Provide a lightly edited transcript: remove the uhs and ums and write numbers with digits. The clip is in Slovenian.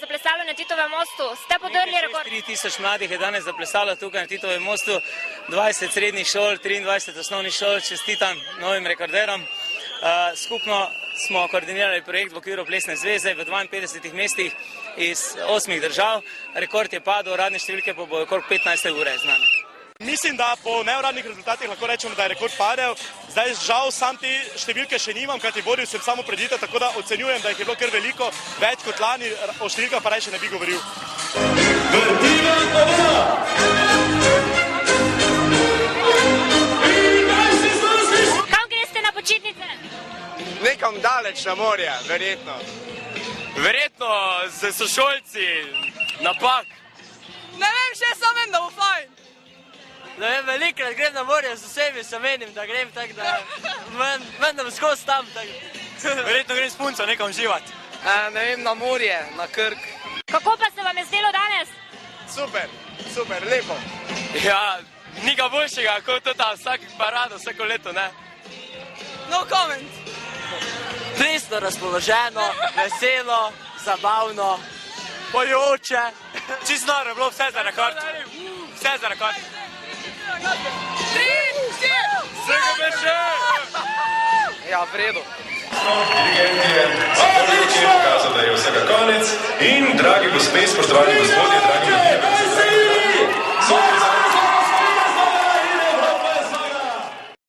zaplesalo na Titovem mostu. Ste podrli rekord? 3000 mladih je danes zaplesalo tukaj na Titovem mostu, 20 srednjih šol, 23 osnovnih šol, čestitam novim rekorderom. Skupno smo koordinirali projekt v okviru Plesne zveze v 52 mestih iz 8 držav. Rekord je padel, uradne številke pa bo okrog 15 ure znane. Mislim, da po neuradnih rezultatih lahko rečemo, da je rekord padel. Zdaj žal sam te številke še nimam, kajti vodil sem samo predite, tako da ocenjujem, da jih je bilo kar veliko, več kot lani, o številkah pa rajše ne bi govoril. Kam greste na počitnice? Nekam daleč na morje, verjetno. Verjetno z sošolci, na Pag. Ne vem, še sam vem, da bo fajn. Ne vem, velikrat grem na morje z vsemi, se menim, da grem tako, da vendam skozi tam. Verjetno grem s punco nekam živat. Ne vem, na morje, na Krk. Kako pa se vam je zdelo danes? Super, super, lepo. Ja, ni ga boljšega, kot to ta vsak parado, vsako leto, ne? No comment. Pristno razpoloženo, veselo, zabavno, pojoče. Čisto noro je bilo vse za rekord. Vse za rekord. 3, 4! Vsega beže! Ja, v redu. Dirigent je za prvi večer pokazal, da je vsega konec in, dragi gospe, spoštovani